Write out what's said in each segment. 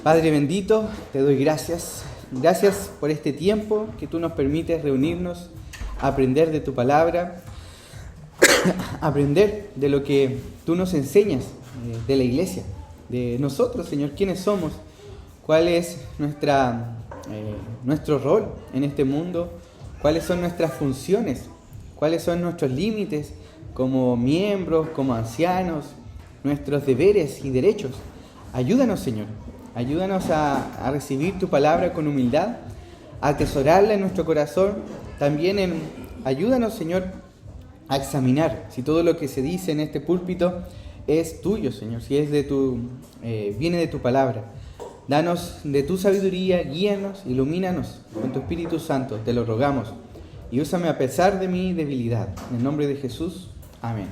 Padre bendito, te doy gracias. Gracias por este tiempo que tú nos permites reunirnos, aprender de tu palabra, aprender de lo que tú nos enseñas de la iglesia, de nosotros, Señor, quiénes somos, cuál es nuestro rol en este mundo, cuáles son nuestras funciones, cuáles son nuestros límites como miembros, como ancianos, nuestros deberes y derechos. Ayúdanos, Señor. Ayúdanos a recibir tu palabra con humildad, a atesorarla en nuestro corazón. También ayúdanos, Señor, a examinar si todo lo que se dice en este púlpito es tuyo, Señor, si es viene de tu palabra. Danos de tu sabiduría, guíanos, ilumínanos con tu Espíritu Santo, te lo rogamos. Y úsame a pesar de mi debilidad. En el nombre de Jesús, amén.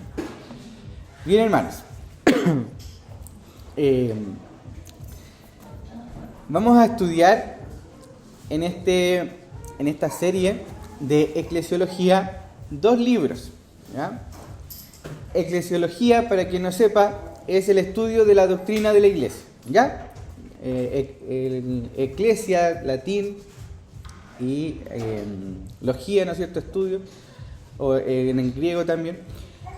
Bien, hermanos. Vamos a estudiar en esta serie de Eclesiología 2 libros. ¿Ya? Eclesiología, para quien no sepa, es el estudio de la doctrina de la iglesia. ¿Ya? Eclesia, latín, y logía, ¿no es cierto?, estudio, o en el griego también.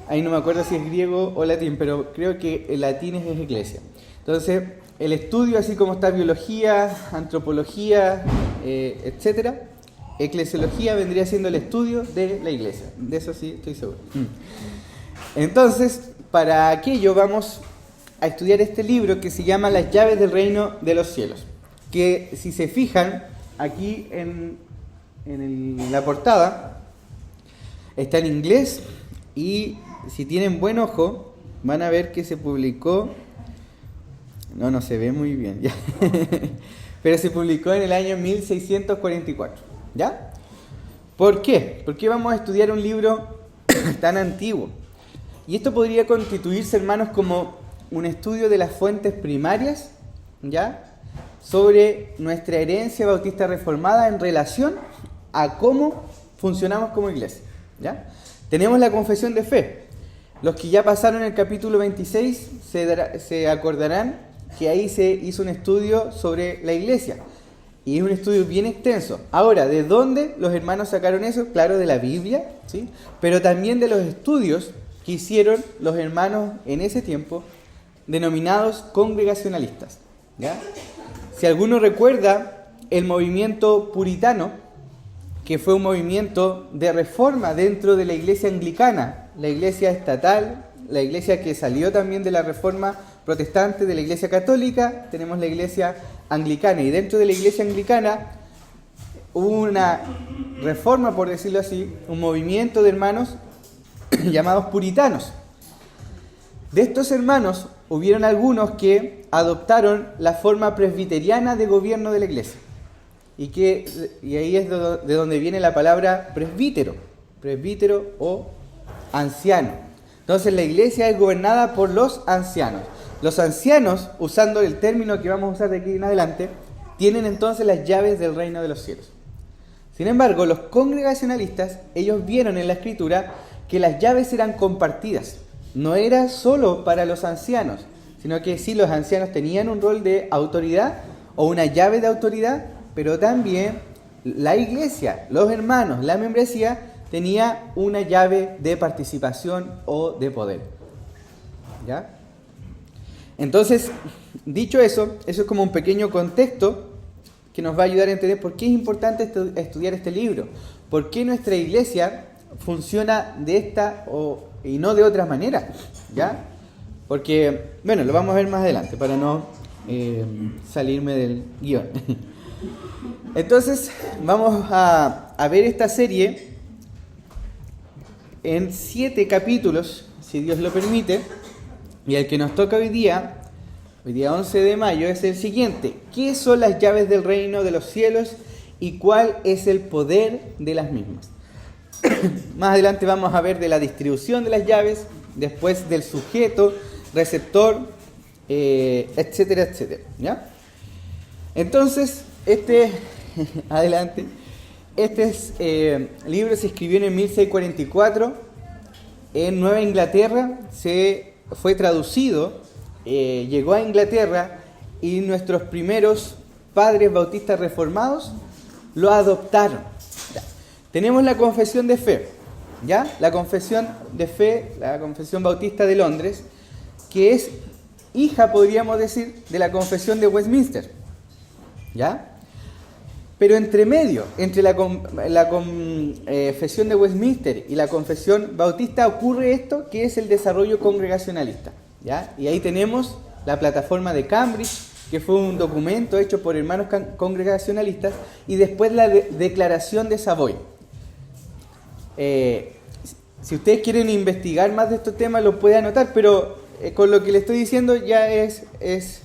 Ahí no me acuerdo si es griego o latín, pero creo que el latín es eclesia. Entonces, el estudio, así como está biología, antropología, etcétera, eclesiología vendría siendo el estudio de la iglesia. De eso sí estoy seguro. Entonces, para aquello vamos a estudiar este libro que se llama Las llaves del reino de los cielos. Que si se fijan, aquí en la portada está en inglés, y si tienen buen ojo van a ver que se publicó. No se ve muy bien, ¿ya? Pero se publicó en el año 1644, ¿ya? ¿Por qué? ¿Por qué vamos a estudiar un libro tan antiguo? Y esto podría constituirse, hermanos, como un estudio de las fuentes primarias, ¿ya?, sobre nuestra herencia bautista reformada en relación a cómo funcionamos como iglesia, ¿ya? Tenemos la confesión de fe. Los que ya pasaron el capítulo 26 se acordarán que ahí se hizo un estudio sobre la iglesia. Y es un estudio bien extenso. Ahora, ¿de dónde los hermanos sacaron eso? Claro, de la Biblia, ¿sí? Pero también de los estudios que hicieron los hermanos en ese tiempo, denominados congregacionalistas, ¿ya? Si alguno recuerda el movimiento puritano, que fue un movimiento de reforma dentro de la iglesia anglicana, la iglesia estatal, la iglesia que salió también de la reforma protestante de la iglesia católica, tenemos la iglesia anglicana, y dentro de la iglesia anglicana hubo una reforma, por decirlo así, un movimiento de hermanos llamados puritanos. De estos hermanos hubieron algunos que adoptaron la forma presbiteriana de gobierno de la iglesia, y ahí es de donde viene la palabra presbítero o anciano. Entonces la iglesia es gobernada por los ancianos. Los ancianos, usando el término que vamos a usar de aquí en adelante, tienen entonces las llaves del reino de los cielos. Sin embargo, los congregacionalistas, ellos vieron en la Escritura que las llaves eran compartidas. No era solo para los ancianos, sino que sí, los ancianos tenían un rol de autoridad o una llave de autoridad, pero también la iglesia, los hermanos, la membresía, tenía una llave de participación o de poder. ¿Ya? Entonces, dicho eso es como un pequeño contexto que nos va a ayudar a entender por qué es importante estudiar este libro. Por qué nuestra iglesia funciona de esta y no de otra manera, ¿ya? Porque, bueno, lo vamos a ver más adelante para no salirme del guión. Entonces, vamos a ver esta serie en 7 capítulos, si Dios lo permite, y el que nos toca hoy día 11 de mayo, es el siguiente: ¿qué son las llaves del reino de los cielos y cuál es el poder de las mismas? Más adelante vamos a ver de la distribución de las llaves, después del sujeto, receptor, etcétera, etcétera, ¿ya? Entonces, adelante. Libro se escribió en el 1644 en Nueva Inglaterra, fue traducido, llegó a Inglaterra y nuestros primeros padres bautistas reformados lo adoptaron. Ya. Tenemos la confesión de fe, ¿ya? La confesión de fe, la confesión bautista de Londres, que es hija, podríamos decir, de la confesión de Westminster, ¿ya? Pero entre medio, entre la confesión de Westminster y la confesión bautista ocurre esto, que es el desarrollo congregacionalista, ¿ya? Y ahí tenemos la plataforma de Cambridge, que fue un documento hecho por hermanos congregacionalistas, y después la declaración de Savoy. Si ustedes quieren investigar más de estos temas, lo pueden anotar, pero con lo que les estoy diciendo ya es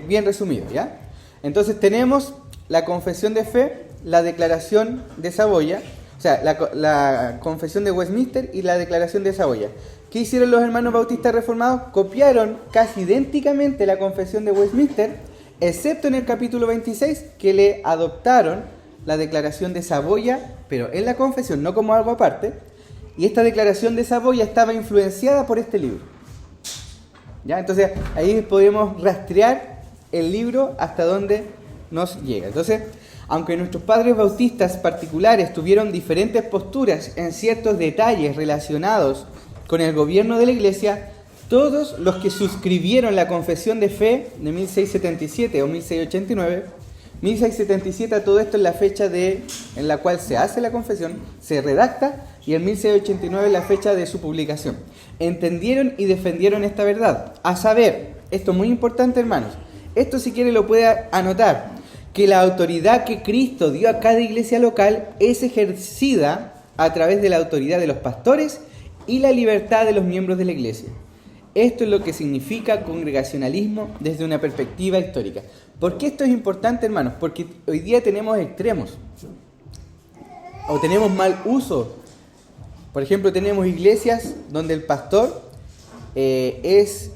bien resumido, ¿ya? Entonces tenemos la confesión de fe, la declaración de Saboya, o sea, la confesión de Westminster y la declaración de Saboya. ¿Qué hicieron los hermanos bautistas reformados? Copiaron casi idénticamente la confesión de Westminster, excepto en el capítulo 26, que le adoptaron la declaración de Saboya, pero en la confesión, no como algo aparte, y esta declaración de Saboya estaba influenciada por este libro. ¿Ya? Entonces, ahí podemos rastrear el libro hasta donde nos llega. Entonces, aunque nuestros padres bautistas particulares tuvieron diferentes posturas en ciertos detalles relacionados con el gobierno de la Iglesia, todos los que suscribieron la confesión de fe de 1677 o 1689, 1677 a todo esto es la fecha en la cual se hace la confesión, se redacta, y el 1689 es la fecha de su publicación. Entendieron y defendieron esta verdad, a saber, esto es muy importante, hermanos, esto si quiere lo puede anotar, que la autoridad que Cristo dio a cada iglesia local es ejercida a través de la autoridad de los pastores y la libertad de los miembros de la iglesia. Esto es lo que significa congregacionalismo desde una perspectiva histórica. ¿Por qué esto es importante, hermanos? Porque hoy día tenemos extremos, o tenemos mal uso. Por ejemplo, tenemos iglesias donde el pastor es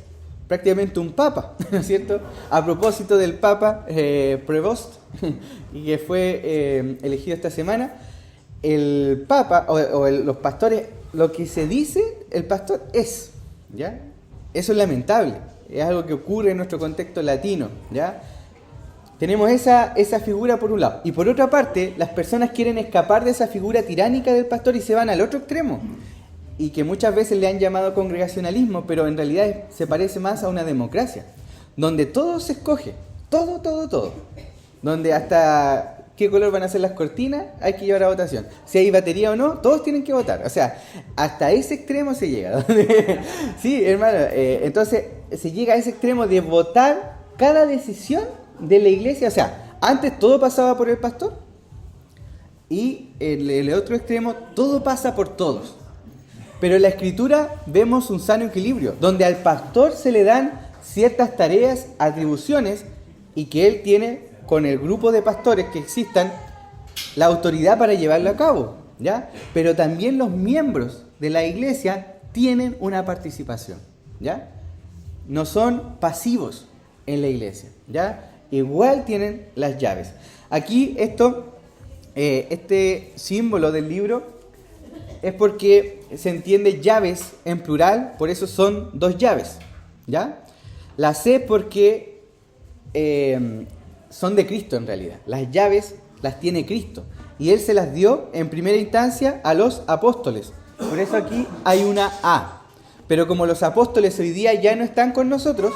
prácticamente un papa, ¿no es cierto? A propósito del papa Prevost, y que fue elegido esta semana, el papa los pastores, lo que se dice, el pastor es, ¿ya? Eso es lamentable, es algo que ocurre en nuestro contexto latino, ¿ya? Tenemos esa figura por un lado, y por otra parte, las personas quieren escapar de esa figura tiránica del pastor y se van al otro extremo, y que muchas veces le han llamado congregacionalismo, pero en realidad se parece más a una democracia, donde todo se escoge, todo, donde hasta qué color van a ser las cortinas hay que llevar a votación, si hay batería o no, todos tienen que votar, o sea, hasta ese extremo se llega. Sí, hermano, entonces se llega a ese extremo de votar cada decisión de la iglesia, o sea, antes todo pasaba por el pastor, y en el otro extremo todo pasa por todos. Pero en la Escritura vemos un sano equilibrio, donde al pastor se le dan ciertas tareas, atribuciones, y que él tiene, con el grupo de pastores que existan, la autoridad para llevarlo a cabo, ¿ya? Pero también los miembros de la iglesia tienen una participación, ¿ya? No son pasivos en la iglesia, ¿ya? Igual tienen las llaves. Aquí este símbolo del libro es porque se entiende llaves en plural, por eso son dos llaves, ¿ya? La C porque son de Cristo en realidad. Las llaves las tiene Cristo y Él se las dio en primera instancia a los apóstoles. Por eso aquí hay una A. Pero como los apóstoles hoy día ya no están con nosotros,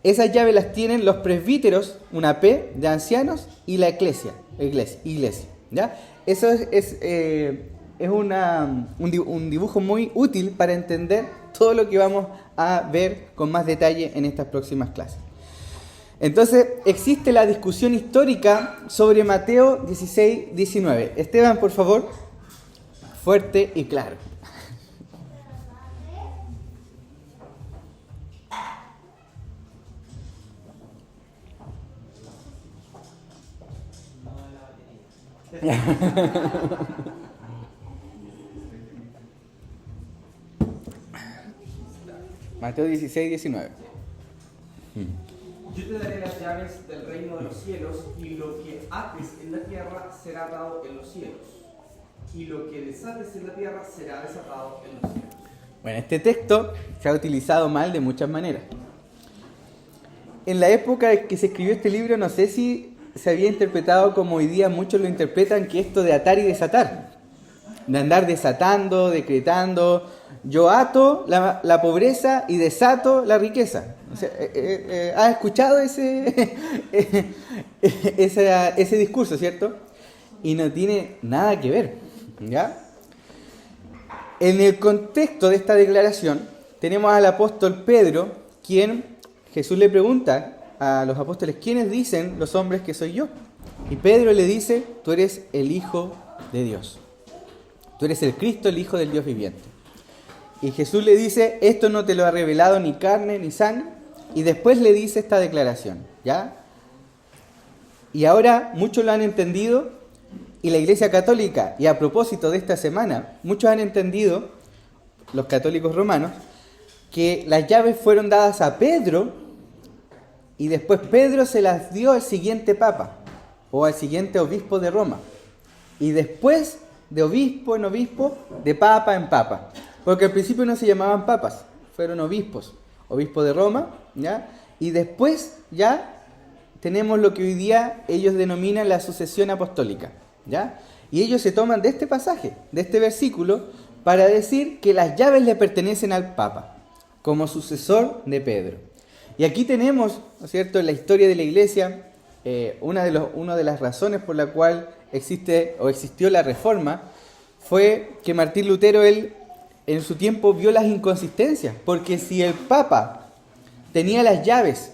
esas llaves las tienen los presbíteros, una P de ancianos, y la iglesia, ¿ya? Eso es un dibujo muy útil para entender todo lo que vamos a ver con más detalle en estas próximas clases. Entonces, existe la discusión histórica sobre Mateo 16, 19. Esteban, por favor, fuerte y claro. Mateo 16, 19. Yo te daré las llaves del reino de los cielos, y lo que ates en la tierra será atado en los cielos, y lo que desates en la tierra será desatado en los cielos. Bueno, este texto se ha utilizado mal de muchas maneras. en la época en que se escribió este libro, no sé si se había interpretado como hoy día muchos lo interpretan, que esto de atar y desatar, de andar desatando, decretando, yo ato la pobreza y desato la riqueza. O sea, ¿has escuchado ese discurso, cierto? Y no tiene nada que ver, ¿ya? En el contexto de esta declaración tenemos al apóstol Pedro, quien Jesús le pregunta a los apóstoles, ¿quiénes dicen los hombres que soy yo? Y Pedro le dice, tú eres el Hijo de Dios. Tú eres el Cristo, el Hijo del Dios viviente. Y Jesús le dice, esto no te lo ha revelado ni carne ni sangre. Y después le dice esta declaración, ¿ya? Y ahora muchos lo han entendido, y la Iglesia Católica, y a propósito de esta semana, muchos han entendido, los católicos romanos, que las llaves fueron dadas a Pedro, y después Pedro se las dio al siguiente papa, o al siguiente obispo de Roma. Y después, de obispo en obispo, de papa en papa. Porque al principio no se llamaban papas, fueron obispos. Obispo de Roma, ¿ya? Y después ya tenemos lo que hoy día ellos denominan la sucesión apostólica, ¿ya? Y ellos se toman de este pasaje, de este versículo, para decir que las llaves le pertenecen al Papa, como sucesor de Pedro. Y aquí tenemos, ¿no es cierto?, en la historia de la Iglesia, una de las razones por la cual existe o existió la Reforma, fue que Martín Lutero, él en su tiempo vio las inconsistencias, porque si el Papa tenía las llaves,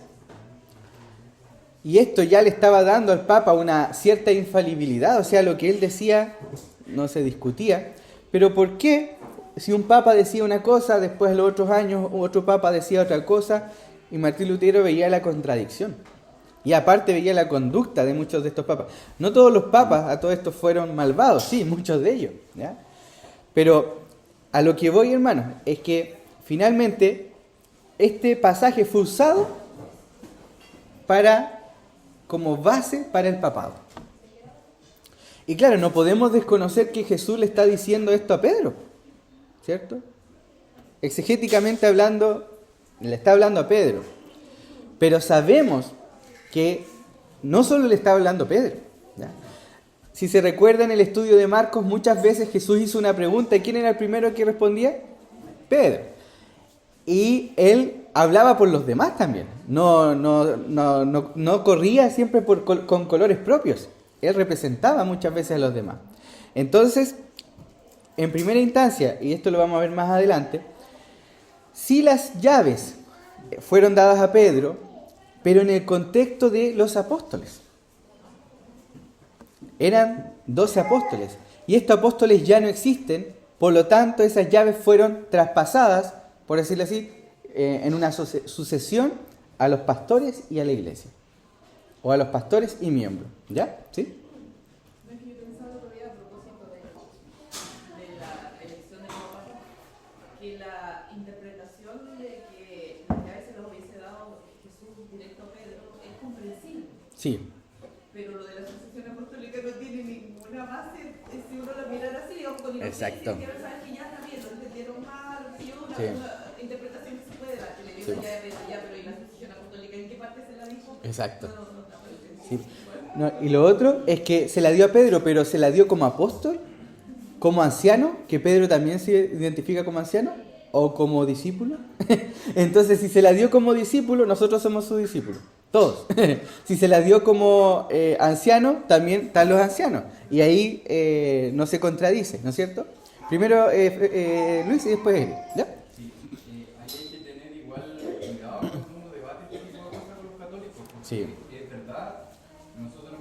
y esto ya le estaba dando al Papa una cierta infalibilidad, o sea, lo que él decía no se discutía, pero ¿por qué si un Papa decía una cosa, después de los otros años otro Papa decía otra cosa, y Martín Lutero veía la contradicción? Y aparte veía la conducta de muchos de estos papas. No todos los papas a todo esto fueron malvados, sí, muchos de ellos, ¿ya? Pero a lo que voy, hermanos, es que finalmente este pasaje fue usado como base para el papado. Y claro, no podemos desconocer que Jesús le está diciendo esto a Pedro, ¿cierto? Exegéticamente hablando, le está hablando a Pedro. Pero sabemos que no solo le está hablando a Pedro, ¿ya? Si se recuerda en el estudio de Marcos, muchas veces Jesús hizo una pregunta, ¿y quién era el primero que respondía? Pedro. Y él hablaba por los demás también. No corría siempre con colores propios. Él representaba muchas veces a los demás. Entonces, en primera instancia, y esto lo vamos a ver más adelante, si las llaves fueron dadas a Pedro, pero en el contexto de los apóstoles. Eran 12 apóstoles. Y estos apóstoles ya no existen, por lo tanto esas llaves fueron traspasadas, por decirlo así, en una sucesión a los pastores y a la iglesia. O a los pastores y miembros. ¿Ya? ¿Sí? Yo pensaba todavía a propósito de la elección de Papa, que la interpretación de que las llaves se los hubiese dado Jesús directo a Pedro es comprensible. Sí. Pero lo de la sucesión apostólica no tiene ninguna base si uno lo mirara así, digamos, con exacto. quiero saber que ya está bien, lo entendieron mal, si una, Sí. una interpretación que se puede dar, que le digo ya de Pedro, ya, pero ¿y la sucesión apostólica en qué parte se la dijo? Exacto. No está presente. Sí. No, y lo otro es que se la dio a Pedro, pero se la dio como apóstol, como anciano, que Pedro también se identifica como anciano, o como discípulo. Entonces, si se la dio como discípulo, nosotros somos sus discípulos. Todos. Si se la dio como anciano, también están los ancianos. Y ahí no se contradice, ¿no es cierto? Primero Luis y después él. ¿Ya? Sí, ahí hay que tener igual cuidado cuando uno debate este tipo de cosas con los católicos. Porque Sí. es verdad, nosotros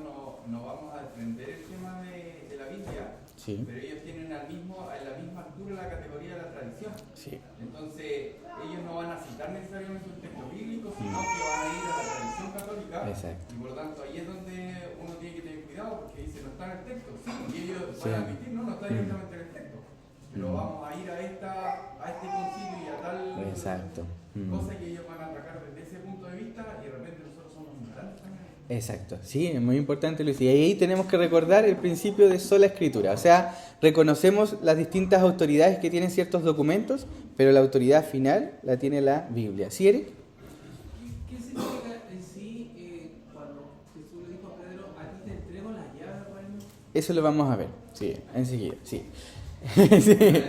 no vamos a defender el tema de la Biblia, Sí. pero ellos tienen en la misma altura la categoría de la tradición. Sí. Entonces, ellos no van a citar necesariamente un texto bíblico, sino que van a ir a la tradición católica. Exacto. Y por lo tanto, ahí es donde uno tiene que tener cuidado, porque dice, no está en el texto. Sí, y ellos Sí. van a admitir, no está directamente en el texto. Pero vamos a ir a este concilio y a tal Exacto. cosa que ellos van a atacar desde ese punto de vista y de repente nosotros somos ignorantes también. Exacto, sí, es muy importante, Luis. Y ahí tenemos que recordar el principio de sola escritura. O sea, reconocemos las distintas autoridades que tienen ciertos documentos, pero la autoridad final la tiene la Biblia. ¿Sí, Eric? ¿Qué significa Jesús le dijo a Pedro, a ti te entrego las llaves del reino. Eso lo vamos a ver, sí, enseguida, sí. Sí.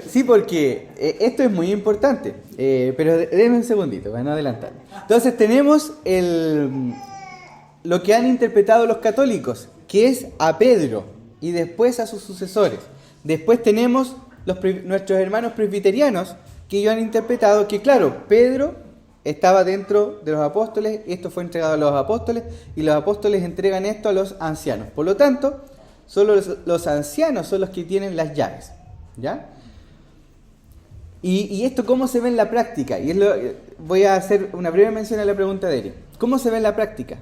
Sí, porque esto es muy importante, pero déjenme un segundito, para no adelantar. Entonces tenemos lo que han interpretado los católicos, que es a Pedro y después a sus sucesores. Después tenemos nuestros hermanos presbiterianos, que ellos han interpretado que, claro, Pedro estaba dentro de los apóstoles, esto fue entregado a los apóstoles, y los apóstoles entregan esto a los ancianos. Por lo tanto, solo los ancianos son los que tienen las llaves, ¿ya? Y esto, ¿cómo se ve en la práctica? Voy a hacer una breve mención a la pregunta de Eric. ¿Cómo se ve en la práctica?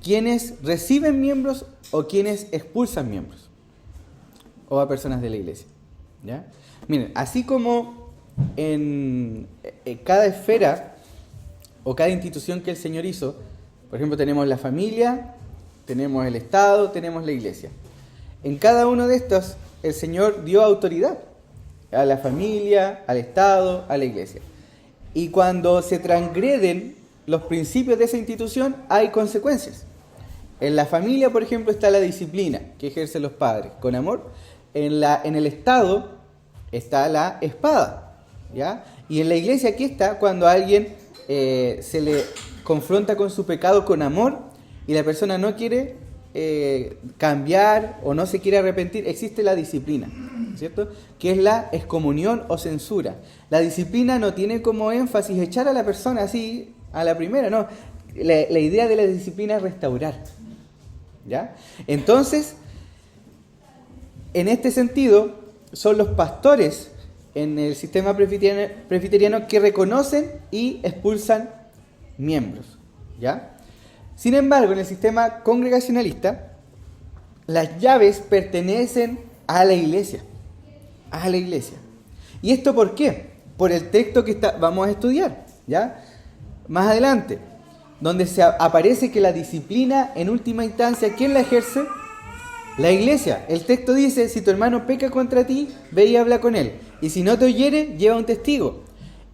¿Quiénes reciben miembros o quiénes expulsan miembros? O a personas de la iglesia, ¿ya? Miren, así como en cada esfera o cada institución que el Señor hizo, por ejemplo, tenemos la familia, tenemos el Estado, tenemos la iglesia. En cada uno de estos, el Señor dio autoridad a la familia, al Estado, a la iglesia. Y cuando se transgreden los principios de esa institución, hay consecuencias. En la familia, por ejemplo, está la disciplina que ejercen los padres con amor. En el Estado está la espada, ¿ya? Y en la iglesia aquí está cuando a alguien se le confronta con su pecado con amor y la persona no quiere cambiar o no se quiere arrepentir, existe la disciplina, ¿cierto? Que es la excomunión o censura. La disciplina no tiene como énfasis echar a la persona así a la primera, no. La idea de la disciplina es restaurar, ¿ya? Entonces, en este sentido, son los pastores en el sistema presbiteriano que reconocen y expulsan miembros, ¿ya? Sin embargo, en el sistema congregacionalista, las llaves pertenecen a la iglesia. A la iglesia. ¿Y esto por qué? Por el texto que vamos a estudiar, ¿ya? Más adelante, donde aparece que la disciplina, en última instancia, ¿quién la ejerce? La iglesia. El texto dice, si tu hermano peca contra ti, ve y habla con él. Y si no te oyere, lleva un testigo.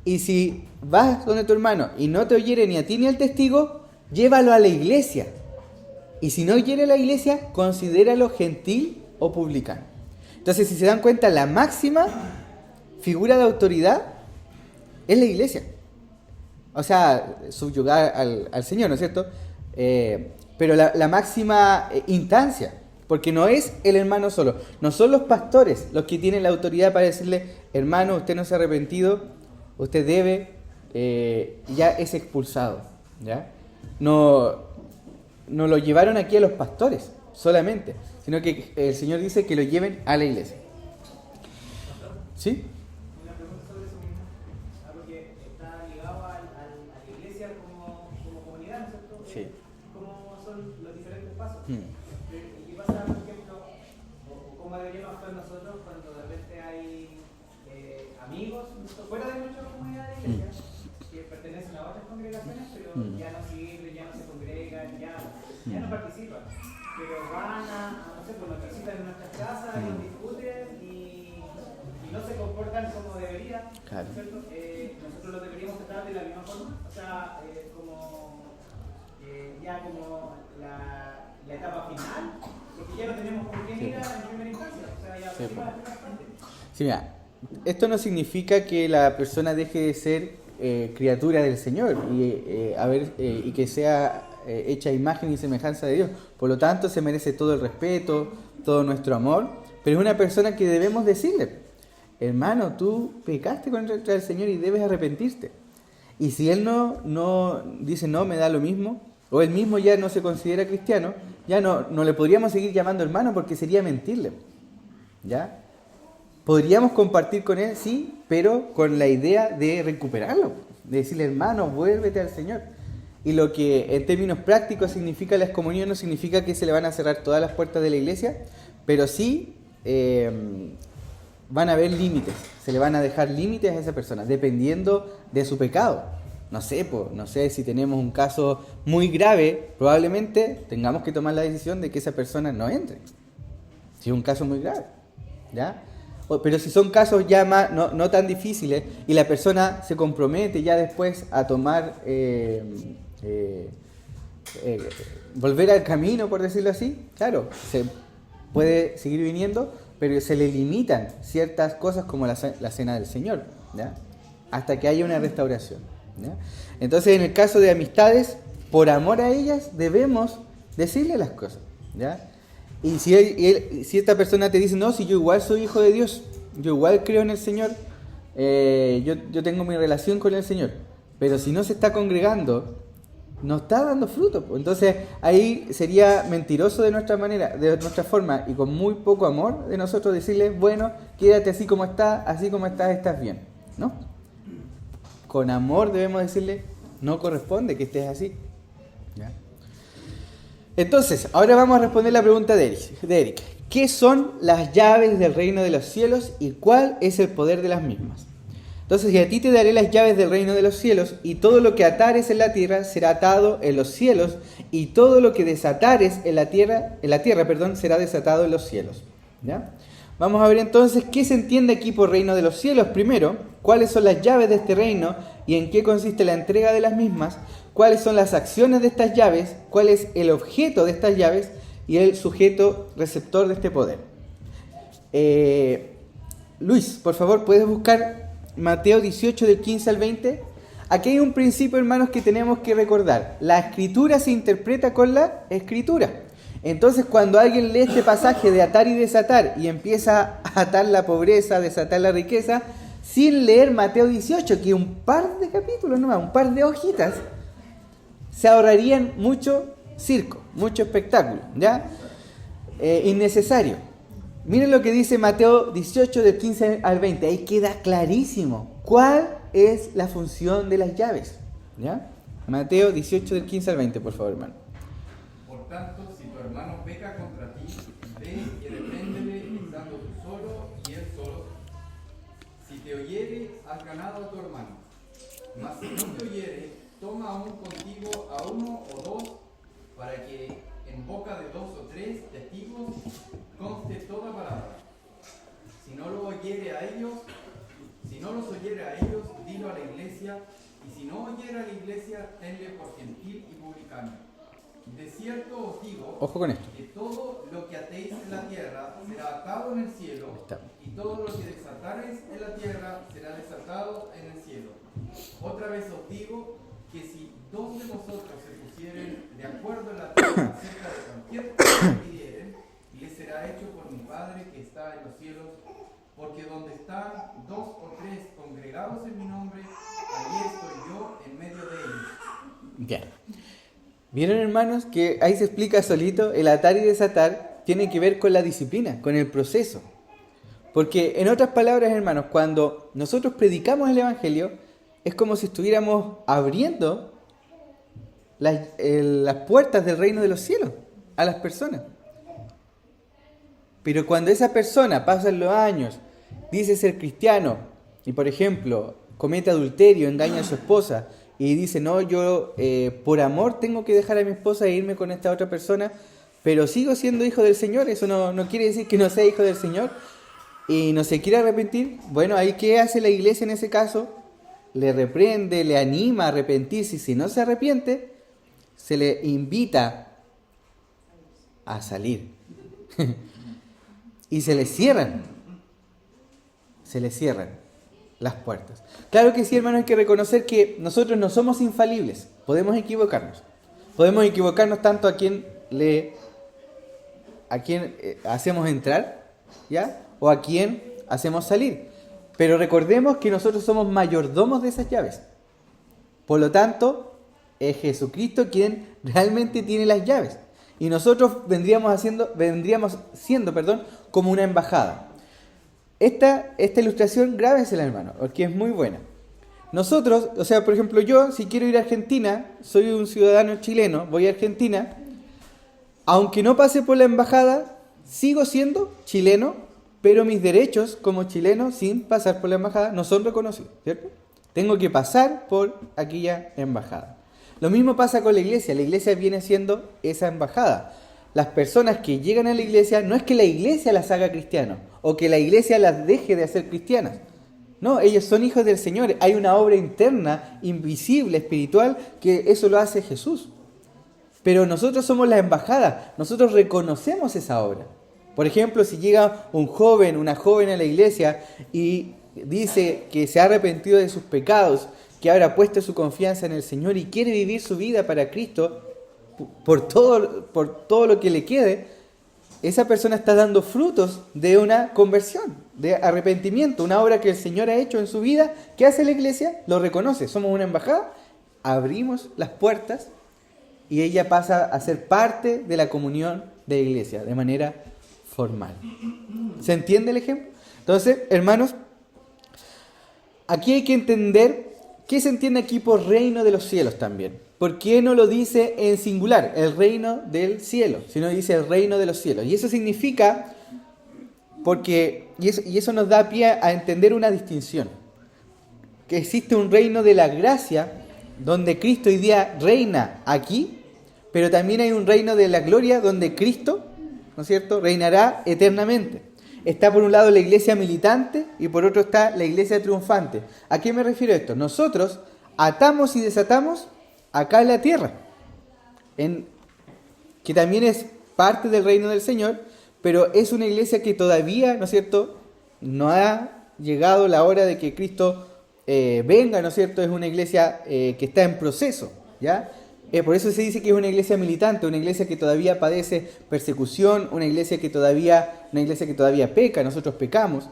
Y si vas donde tu hermano y no te oyere ni a ti ni al testigo, llévalo a la iglesia. Y si no oyere la iglesia, considéralo gentil o publicano. Entonces, si se dan cuenta, la máxima figura de autoridad es la iglesia. O sea, subyugar al Señor, ¿no es cierto? Pero la máxima instancia, porque no es el hermano solo. No son los pastores los que tienen la autoridad para decirle, hermano, usted no se ha arrepentido, usted debe, ya es expulsado, ¿ya? No lo llevaron aquí a los pastores solamente, sino que el Señor dice que lo lleven a la iglesia. ¿Sí? Una pregunta sobre eso mismo, algo que está ligado a la iglesia como comunidad, ¿no es cierto? Sí. ¿Cómo son los diferentes pasos? ¿Y qué pasa, por ejemplo, o cómo deberíamos actuar nosotros cuando de repente hay amigos fuera de nuestra comunidad de iglesia que pertenecen a otras congregaciones, pero ya no sirven, ya no se congregan, ya no participan, pero van no sé, pues nos visitan en nuestras casas, nos discuten y no se comportan como deberían, Claro. ¿cierto? Nosotros los deberíamos tratar de la misma forma, o sea, ya como la etapa final, porque ya no tenemos con quién ir en primera instancia, o sea, ya pusimos las primeras partes. Sí, mira, esto no significa que la persona deje de ser criatura del Señor y que sea hecha imagen y semejanza de Dios. Por lo tanto, se merece todo el respeto, todo nuestro amor, pero es una persona que debemos decirle, hermano, tú pecaste contra el Señor y debes arrepentirte. Y si él no dice, no, me da lo mismo, o él mismo ya no se considera cristiano, ya no le podríamos seguir llamando hermano porque sería mentirle, ¿ya? Podríamos compartir con él, sí, pero con la idea de recuperarlo, de decirle, hermano, vuélvete al Señor. Y lo que en términos prácticos significa la excomunión no significa que se le van a cerrar todas las puertas de la iglesia, pero sí van a haber límites, se le van a dejar límites a esa persona, dependiendo de su pecado. No sé si tenemos un caso muy grave, probablemente tengamos que tomar la decisión de que esa persona no entre. Si es un caso muy grave, ¿ya? Pero si son casos ya más, no tan difíciles y la persona se compromete ya después a tomar volver al camino, por decirlo así, claro, se puede seguir viniendo, pero se le limitan ciertas cosas como la cena del Señor, ¿ya? Hasta que haya una restauración, ¿ya? Entonces, en el caso de amistades, por amor a ellas, debemos decirle las cosas, ¿ya? Y si esta persona te dice, no, si yo igual soy hijo de Dios, yo igual creo en el Señor, yo tengo mi relación con el Señor, pero si no se está congregando, no está dando fruto. Entonces ahí sería mentiroso de nuestra manera, de nuestra forma, y con muy poco amor de nosotros decirle, bueno, quédate así como estás estás bien, ¿no? Con amor debemos decirle, no corresponde que estés así, ¿ya? Entonces, ahora vamos a responder la pregunta de Eric. ¿Qué son las llaves del reino de los cielos y cuál es el poder de las mismas? Entonces, y a ti te daré las llaves del reino de los cielos, y todo lo que atares en la tierra será atado en los cielos, y todo lo que desatares en la tierra, será desatado en los cielos. ¿Ya? Vamos a ver entonces qué se entiende aquí por reino de los cielos. Primero, cuáles son las llaves de este reino y en qué consiste la entrega de las mismas, cuáles son las acciones de estas llaves, cuál es el objeto de estas llaves y el sujeto receptor de este poder. Luis, por favor, ¿puedes buscar Mateo 18 del 15 al 20? Aquí hay un principio, hermanos, que tenemos que recordar. La escritura se interpreta con la escritura. Entonces, cuando alguien lee este pasaje de atar y desatar y empieza a atar la pobreza, a desatar la riqueza, sin leer Mateo 18, que es un par de capítulos nomás, un par de hojitas, se ahorrarían mucho circo, mucho espectáculo, ¿ya? Innecesario. Miren lo que dice Mateo 18 del 15 al 20, ahí queda clarísimo cuál es la función de las llaves, ¿ya? Mateo 18 del 15 al 20, por favor, hermano. Por tanto, si tu hermano peca contra ti, ve y repréndele estando tú solo y él solo. Si te oyere, has ganado a tu hermano. Mas si no te oyere, toma aún contigo a uno o dos, para que en boca de 2 o 3 testigos conste toda palabra. Si no los oyere a ellos, dilo a la iglesia, y si no oyere a la iglesia, tenle por gentil y publicano. De cierto os digo, ojo con esto, que todo lo que atéis en la tierra será atado en el cielo, y todo lo que desatareis en la tierra será desatado en el cielo. Otra vez os digo que si 2 de vosotros se pusieren de acuerdo en la tierra acerca de cualquier cosa que pidieren, les será hecho por mi Padre que está en los cielos, porque donde están 2 o 3 congregados en mi nombre, allí estoy yo en medio de ellos. Bien. ¿Vieron, hermanos, que ahí se explica solito? El atar y desatar tiene que ver con la disciplina, con el proceso. Porque, en otras palabras, hermanos, cuando nosotros predicamos el Evangelio, es como si estuviéramos abriendo las puertas del reino de los cielos a las personas. Pero cuando esa persona pasa los años, dice ser cristiano y, por ejemplo, comete adulterio, engaña a su esposa y dice, no, yo por amor tengo que dejar a mi esposa e irme con esta otra persona, pero sigo siendo hijo del Señor, eso no quiere decir que no sea hijo del Señor, y no se quiere arrepentir. Bueno, ahí ¿qué hace la iglesia en ese caso? Le reprende, le anima a arrepentirse, y si no se arrepiente, se le invita a salir. Y se le cierran las puertas. Claro que sí, hermanos, hay que reconocer que nosotros no somos infalibles, podemos equivocarnos tanto a quien hacemos entrar, ¿ya? O a quien hacemos salir, pero recordemos que nosotros somos mayordomos de esas llaves. Por lo tanto, es Jesucristo quien realmente tiene las llaves, y nosotros vendríamos siendo como una embajada. Esta ilustración, grábensela, hermano, porque es muy buena. Nosotros, o sea, por ejemplo, yo, si quiero ir a Argentina, soy un ciudadano chileno, voy a Argentina, aunque no pase por la embajada, sigo siendo chileno, pero mis derechos como chileno, sin pasar por la embajada, no son reconocidos, ¿cierto? Tengo que pasar por aquella embajada. Lo mismo pasa con la iglesia viene siendo esa embajada. Las personas que llegan a la iglesia, no es que la iglesia las haga cristianos, o que la iglesia las deje de hacer cristianas. No, ellos son hijos del Señor. Hay una obra interna, invisible, espiritual, que eso lo hace Jesús. Pero nosotros somos la embajada, nosotros reconocemos esa obra. Por ejemplo, si llega un joven, una joven a la iglesia y dice que se ha arrepentido de sus pecados, que ahora ha puesto su confianza en el Señor y quiere vivir su vida para Cristo, por todo lo que le quede, esa persona está dando frutos de una conversión, de arrepentimiento, una obra que el Señor ha hecho en su vida. ¿Qué hace la iglesia? Lo reconoce. Somos una embajada, abrimos las puertas y ella pasa a ser parte de la comunión de la iglesia de manera formal. ¿Se entiende el ejemplo? Entonces, hermanos, aquí hay que entender qué se entiende aquí por reino de los cielos también. ¿Por qué no lo dice en singular, el reino del cielo, sino dice el reino de los cielos? Y eso significa, y eso nos da pie a entender una distinción. Que existe un reino de la gracia, donde Cristo hoy día reina aquí, pero también hay un reino de la gloria, donde Cristo, ¿no es cierto?, reinará eternamente. Está por un lado la iglesia militante y por otro está la iglesia triunfante. ¿A qué me refiero esto? Nosotros atamos y desatamos acá en la tierra, que también es parte del reino del Señor, pero es una iglesia que todavía, ¿no es cierto?, no ha llegado la hora de que Cristo venga, ¿no es cierto? Es una iglesia que está en proceso, ¿ya? Por eso se dice que es una iglesia militante, una iglesia que todavía padece persecución, una iglesia que todavía peca, nosotros pecamos,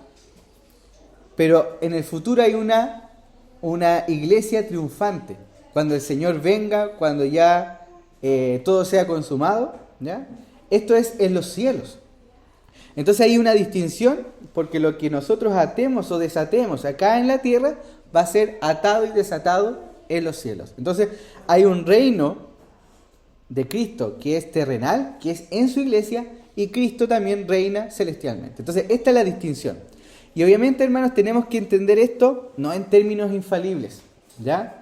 pero en el futuro hay una iglesia triunfante. Cuando el Señor venga, cuando ya todo sea consumado, ¿ya? Esto es en los cielos. Entonces hay una distinción, porque lo que nosotros atemos o desatemos acá en la tierra va a ser atado y desatado en los cielos. Entonces hay un reino de Cristo que es terrenal, que es en su iglesia, y Cristo también reina celestialmente. Entonces esta es la distinción. Y obviamente, hermanos, tenemos que entender esto no en términos infalibles, ¿ya?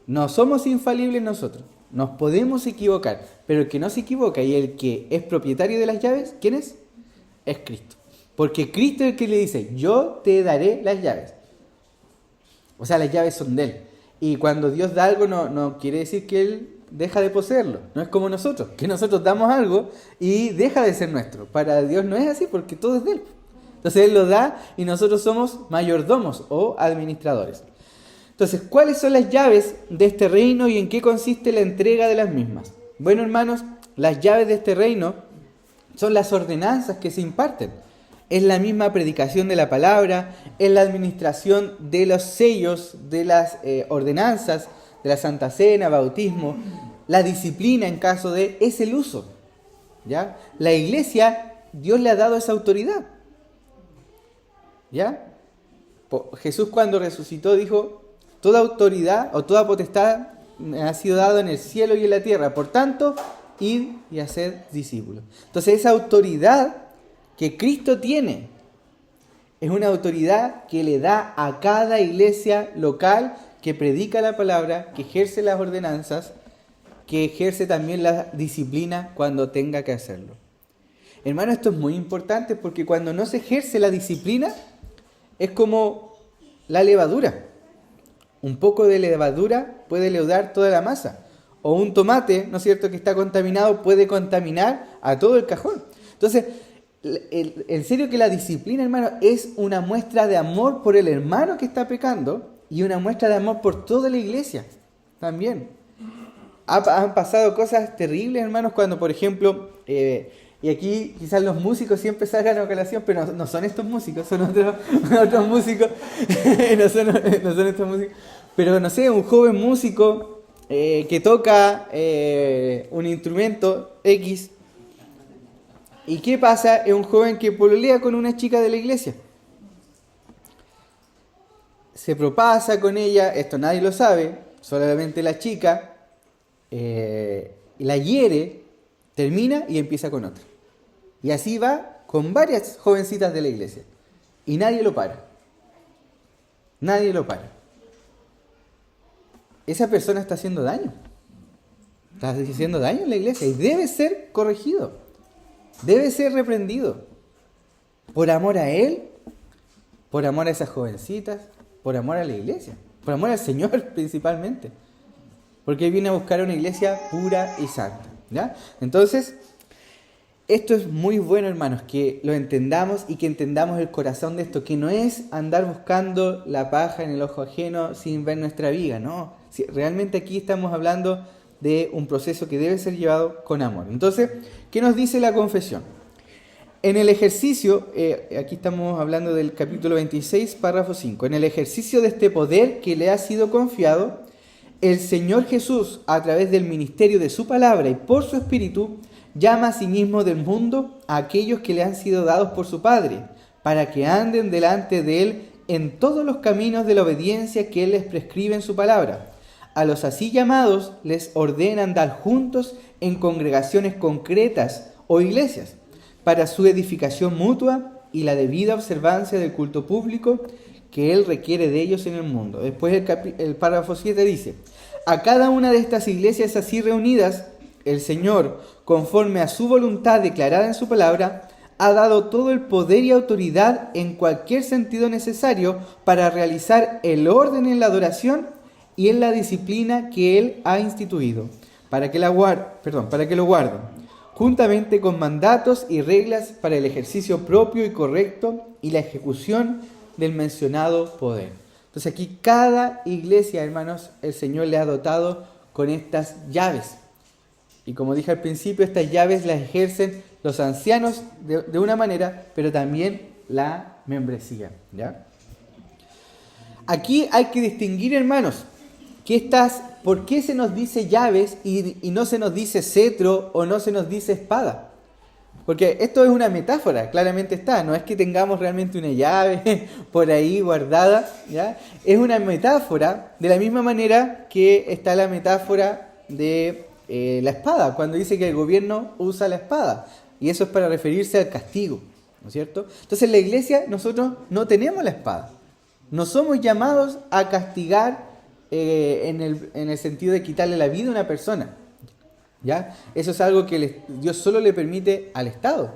No somos infalibles nosotros, nos podemos equivocar, pero el que no se equivoca y el que es propietario de las llaves, ¿quién es? Es Cristo. Porque Cristo es el que le dice, yo te daré las llaves. O sea, las llaves son de Él. Y cuando Dios da algo no quiere decir que Él deja de poseerlo. No es como nosotros, que nosotros damos algo y deja de ser nuestro. Para Dios no es así porque todo es de Él. Entonces Él lo da y nosotros somos mayordomos o administradores. Entonces, ¿cuáles son las llaves de este reino y en qué consiste la entrega de las mismas? Bueno, hermanos, las llaves de este reino son las ordenanzas que se imparten. Es la misma predicación de la palabra, es la administración de los sellos, de las ordenanzas, de la Santa Cena, bautismo, la disciplina en caso de, es el uso, ¿ya? La iglesia, Dios le ha dado esa autoridad, ¿ya? Jesús cuando resucitó dijo, toda autoridad o toda potestad me ha sido dado en el cielo y en la tierra, por tanto, id y haced discípulos. Entonces esa autoridad que Cristo tiene es una autoridad que le da a cada iglesia local que predica la palabra, que ejerce las ordenanzas, que ejerce también la disciplina cuando tenga que hacerlo. Hermano, esto es muy importante porque cuando no se ejerce la disciplina es como la levadura. Un poco de levadura puede leudar toda la masa. O un tomate, ¿no es cierto?, que está contaminado puede contaminar a todo el cajón. Entonces, en serio que la disciplina, hermano, es una muestra de amor por el hermano que está pecando y una muestra de amor por toda la iglesia también. Han pasado cosas terribles, hermanos, cuando, por ejemplo, y aquí quizás los músicos siempre salgan a colación, pero no son estos músicos, son otros músicos, no son estos músicos. Pero no sé, un joven músico que toca un instrumento X. ¿Y qué pasa? Es un joven que pololea con una chica de la iglesia. Se propasa con ella, esto nadie lo sabe, solamente la chica, la hiere, termina y empieza con otra. Y así va con varias jovencitas de la iglesia. Y nadie lo para. Nadie lo para. Esa persona está haciendo daño. Está haciendo daño en la iglesia y debe ser corregido. Debe ser reprendido. Por amor a él, por amor a esas jovencitas, por amor a la iglesia, por amor al Señor principalmente. Porque él viene a buscar una iglesia pura y santa. ¿Ya? Entonces, esto es muy bueno, hermanos, que lo entendamos y que entendamos el corazón de esto, que no es andar buscando la paja en el ojo ajeno sin ver nuestra viga, ¿no? Si realmente aquí estamos hablando de un proceso que debe ser llevado con amor. Entonces, ¿qué nos dice la confesión? En el ejercicio, aquí estamos hablando del capítulo 26, párrafo 5, en el ejercicio de este poder que le ha sido confiado, el Señor Jesús, a través del ministerio de su palabra y por su Espíritu, llama a sí mismo del mundo a aquellos que le han sido dados por su Padre, para que anden delante de Él en todos los caminos de la obediencia que Él les prescribe en su palabra. A los así llamados les ordena andar juntos en congregaciones concretas o iglesias, para su edificación mutua y la debida observancia del culto público que Él requiere de ellos en el mundo. Después el párrafo 7 dice: a cada una de estas iglesias así reunidas, el Señor, conforme a su voluntad declarada en su palabra, ha dado todo el poder y autoridad en cualquier sentido necesario para realizar el orden en la adoración y en la disciplina que Él ha instituido, para que lo guarden, juntamente con mandatos y reglas para el ejercicio propio y correcto y la ejecución del mencionado poder. Entonces aquí cada iglesia, hermanos, el Señor le ha dotado con estas llaves. Y como dije al principio, estas llaves las ejercen los ancianos de una manera, pero también la membresía, ¿ya? Aquí hay que distinguir, hermanos, ¿por qué se nos dice llaves y no se nos dice cetro o no se nos dice espada? Porque esto es una metáfora, claramente está. No es que tengamos realmente una llave por ahí guardada, ¿ya? Es una metáfora, de la misma manera que está la metáfora de la espada, cuando dice que el gobierno usa la espada. Y eso es para referirse al castigo, ¿no es cierto? Entonces en la iglesia nosotros no tenemos la espada. No somos llamados a castigar en el sentido de quitarle la vida a una persona, ¿ya? Eso es algo que Dios solo le permite al Estado.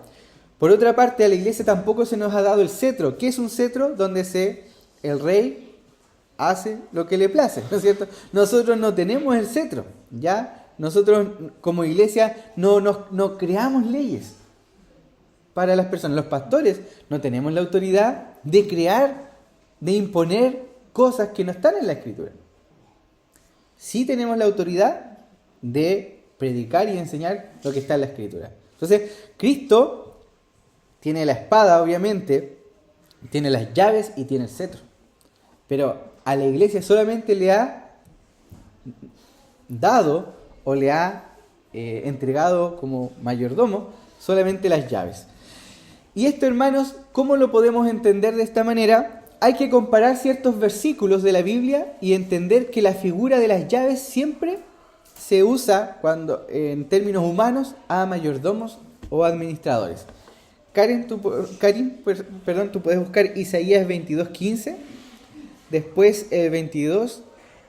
Por otra parte, a la iglesia tampoco se nos ha dado el cetro. ¿Qué es un cetro? Donde el rey hace lo que le place, ¿no es cierto? Nosotros no tenemos el cetro, ¿ya? Nosotros como iglesia no creamos leyes para las personas. Los pastores no tenemos la autoridad de crear, de imponer cosas que no están en la Escritura. Sí tenemos la autoridad de predicar y enseñar lo que está en la Escritura. Entonces, Cristo tiene la espada, obviamente, tiene las llaves y tiene el cetro. Pero a la iglesia solamente le ha dado o le ha entregado como mayordomo solamente las llaves. Y esto, hermanos, ¿cómo lo podemos entender de esta manera? Hay que comparar ciertos versículos de la Biblia y entender que la figura de las llaves siempre se usa en términos humanos a mayordomos o administradores. Karin, tú puedes buscar Isaías 22:15, después el 22.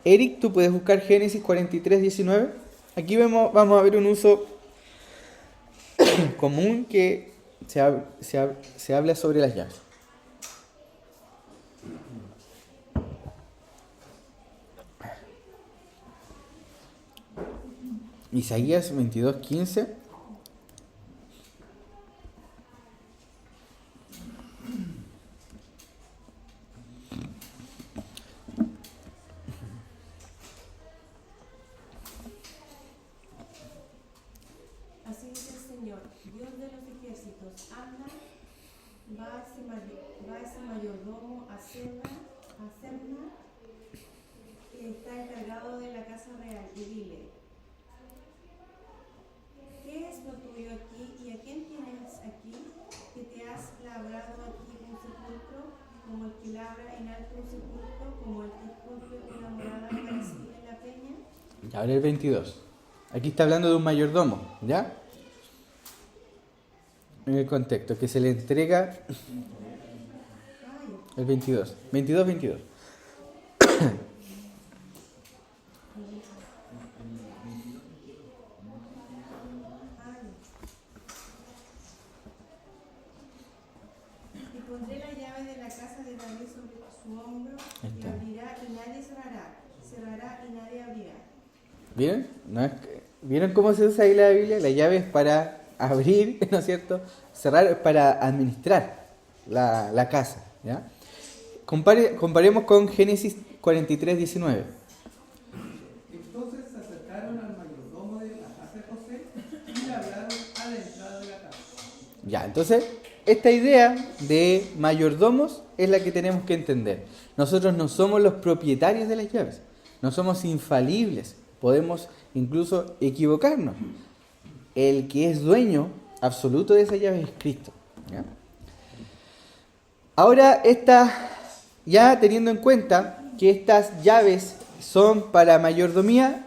Eric, tú puedes buscar Génesis 43:19. Aquí vamos a ver un uso común que se habla sobre las llaves. Isaías 22:15. Así dice el Señor, Dios de los ejércitos, anda, va ese mayordomo a Serna, que está encargado de la casa real, y dile: ¿qué es lo tuyo aquí y a quién tienes aquí, que te has labrado aquí un sepulcro, como el que labra en alto un sepulcro, como el que esculpe una morada para sí en la peña? Y ahora el 22. Aquí está hablando de un mayordomo, ¿ya? En el contexto, que se le entrega el 22. 22. Y pondré la llave de la casa de David sobre su hombro, y abrirá y nadie cerrará y nadie abrirá. ¿Bien? ¿Vieron cómo se usa ahí la Biblia? La llave es para abrir, ¿no es cierto? Cerrar es para administrar la casa, ¿ya? Comparemos con Génesis 43, 19. Entonces se acercaron al mayordomo de la casa de José y le hablaron a la entrada de la casa. Ya, entonces, esta idea de mayordomos es la que tenemos que entender. Nosotros no somos los propietarios de las llaves, no somos infalibles, podemos incluso equivocarnos. El que es dueño absoluto de esa llave es Cristo, ¿ya? Ahora, ya teniendo en cuenta que estas llaves son para mayordomía,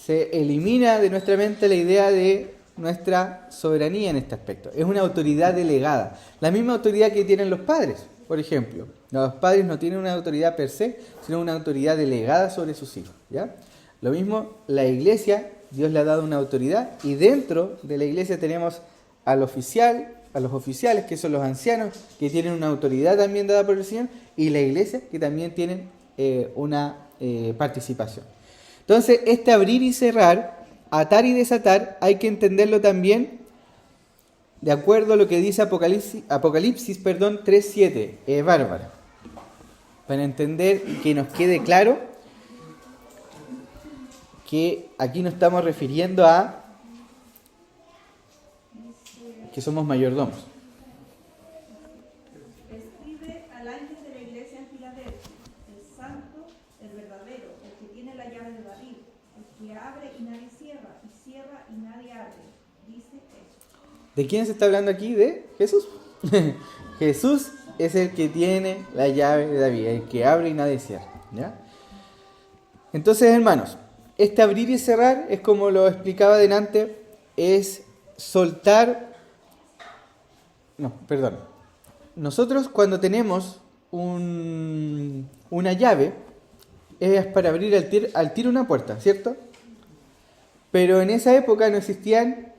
se elimina de nuestra mente la idea de nuestra soberanía en este aspecto. Es una autoridad delegada, la misma autoridad que tienen los padres, por ejemplo. Los padres no tienen una autoridad per se, sino una autoridad delegada sobre sus hijos, ¿ya? Lo mismo, la iglesia, Dios le ha dado una autoridad, y dentro de la iglesia tenemos a los oficiales, que son los ancianos, que tienen una autoridad también dada por el Señor, y la iglesia, que también tienen una participación. Entonces, este abrir y cerrar, atar y desatar, hay que entenderlo también de acuerdo a lo que dice Apocalipsis 3:7, Bárbara, para entender que nos quede claro que aquí nos estamos refiriendo a que somos mayordomos. Escribe al ángel de la iglesia en Filadelfia, el santo, el verdadero, el que tiene la llave de David, el que abre y nadie cierra, y cierra y nadie abre. Dice esto. ¿De quién se está hablando aquí? ¿De Jesús? Jesús es el que tiene la llave de David, el que abre y nadie cierra, ¿ya? Entonces, hermanos, este abrir y cerrar es como lo explicaba delante, es soltar. No, perdón. Nosotros cuando tenemos una llave es para abrir al tiro una puerta, ¿cierto? Pero en esa época no existían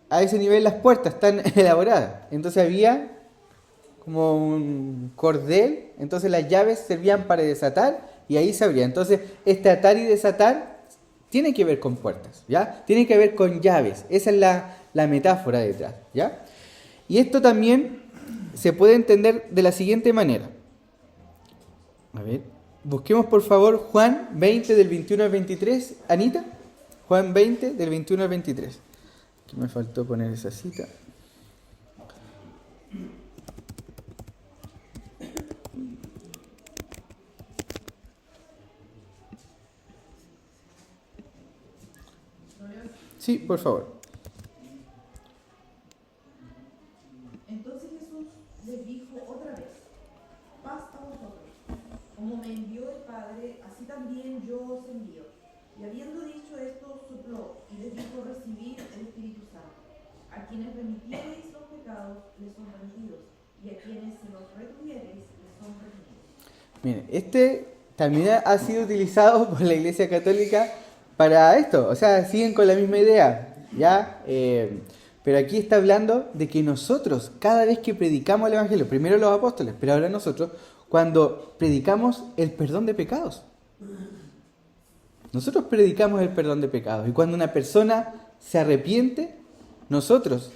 a ese nivel las puertas tan elaboradas. Entonces había como un cordel, entonces las llaves servían para desatar y ahí se abría. Entonces este atar y desatar tiene que ver con puertas, ¿ya? Tiene que ver con llaves. Esa es la metáfora detrás, ¿ya? Y esto también se puede entender de la siguiente manera. A ver, busquemos por favor Juan 20 del 21 al 23. Anita, Juan 20 del 21 al 23. Aquí me faltó poner esa cita. Sí, por favor. Entonces Jesús les dijo otra vez: paz a vosotros. Como me envió el Padre, así también yo os envío. Y habiendo dicho esto, sopló y les dijo: recibid el Espíritu Santo. A quienes remitiereis los pecados, les son remitidos, y a quienes se los retuviereis, les son retenidos. Miren, este también ha sido utilizado por la Iglesia Católica para esto, o sea, siguen con la misma idea, ¿ya? Pero aquí está hablando de que nosotros, cada vez que predicamos el Evangelio, primero los apóstoles, pero ahora nosotros, cuando predicamos el perdón de pecados. Nosotros predicamos el perdón de pecados, y cuando una persona se arrepiente, nosotros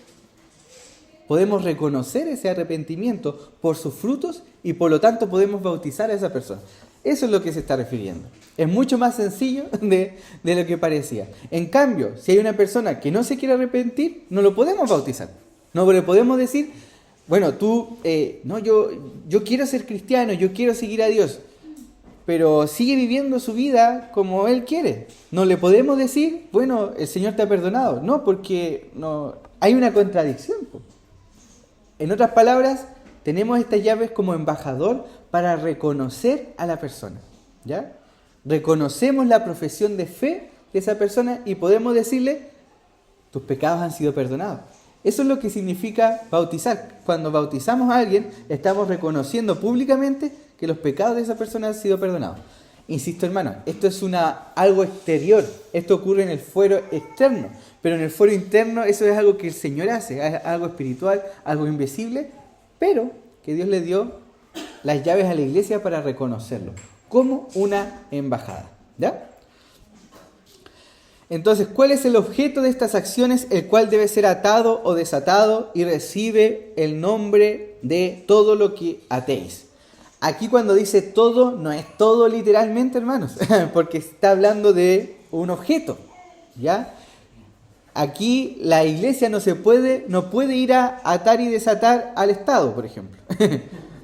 podemos reconocer ese arrepentimiento por sus frutos y por lo tanto podemos bautizar a esa persona. Eso es lo que se está refiriendo. Es mucho más sencillo de lo que parecía. En cambio, si hay una persona que no se quiere arrepentir, no lo podemos bautizar. No le podemos decir, bueno, tú, yo quiero ser cristiano, yo quiero seguir a Dios, pero sigue viviendo su vida como Él quiere. No le podemos decir, bueno, el Señor te ha perdonado. No, porque no, hay una contradicción. En otras palabras, tenemos estas llaves como embajador para reconocer a la persona, ¿ya? Reconocemos la profesión de fe de esa persona y podemos decirle, tus pecados han sido perdonados. Eso es lo que significa bautizar. Cuando bautizamos a alguien, estamos reconociendo públicamente que los pecados de esa persona han sido perdonados. Insisto, hermano, esto es algo exterior. Esto ocurre en el fuero externo. Pero en el fuero interno eso es algo que el Señor hace, es algo espiritual, algo invisible, pero que Dios le dio las llaves a la iglesia para reconocerlo como una embajada, ¿ya? Entonces, ¿cuál es el objeto de estas acciones, el cual debe ser atado o desatado y recibe el nombre de todo lo que atéis? Aquí cuando dice todo, no es todo literalmente, hermanos, porque está hablando de un objeto, ¿ya? Aquí la iglesia no puede ir a atar y desatar al Estado, por ejemplo.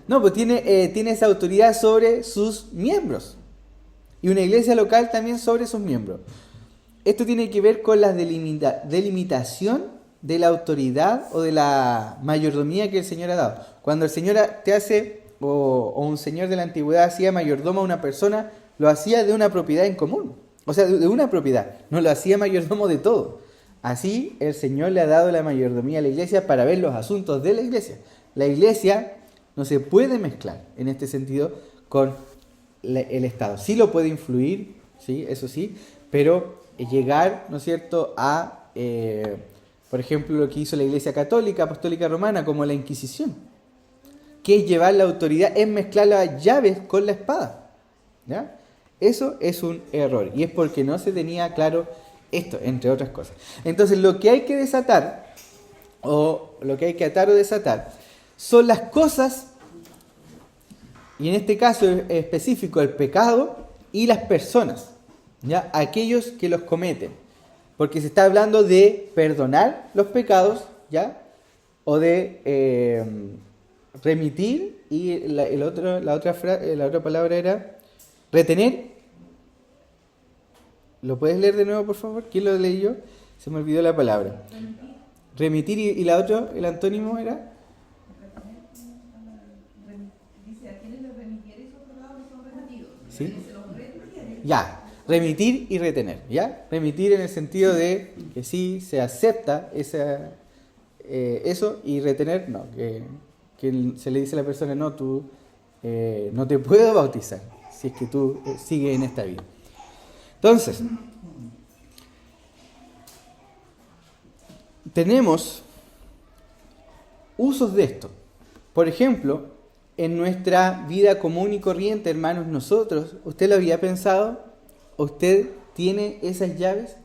No, pues tiene esa autoridad sobre sus miembros. Y una iglesia local también sobre sus miembros. Esto tiene que ver con la delimitación de la autoridad o de la mayordomía que el Señor ha dado. Cuando el Señor te hace, o un señor de la antigüedad hacía mayordomo a una persona, lo hacía de una propiedad en común. O sea, de una propiedad. No lo hacía mayordomo de todo. Así el Señor le ha dado la mayordomía a la iglesia para ver los asuntos de la iglesia. La iglesia no se puede mezclar en este sentido con el Estado. Sí lo puede influir, ¿sí? Eso sí, pero llegar, ¿no es cierto?, a, por ejemplo, lo que hizo la Iglesia Católica, Apostólica Romana, como la Inquisición, que es llevar la autoridad, es mezclar las llaves con la espada, ¿ya? Eso es un error, y es porque no se tenía claro esto, entre otras cosas. Entonces, lo que hay que desatar, o lo que hay que atar o desatar, son las cosas, y en este caso específico, el pecado y las personas, ¿ya? Aquellos que los cometen, porque se está hablando de perdonar los pecados, ¿ya? O de remitir, y la otra palabra era retener. ¿Lo puedes leer de nuevo, por favor? ¿Quién lo leyó? Se me olvidó la palabra. Remitir, y la otra, el antónimo era... Dice, a quienes les remitieres sus pecados son remitidos. ¿Sí? Se los retiere. Ya, remitir y retener, ¿ya? Remitir en el sentido de que sí se acepta eso, y retener, no, que se le dice a la persona, no, tú no te puedo bautizar si es que tú sigues en esta vida. Entonces, tenemos usos de esto. Por ejemplo, en nuestra vida común y corriente, hermanos, nosotros, ¿usted lo había pensado? ¿Usted tiene esas llaves?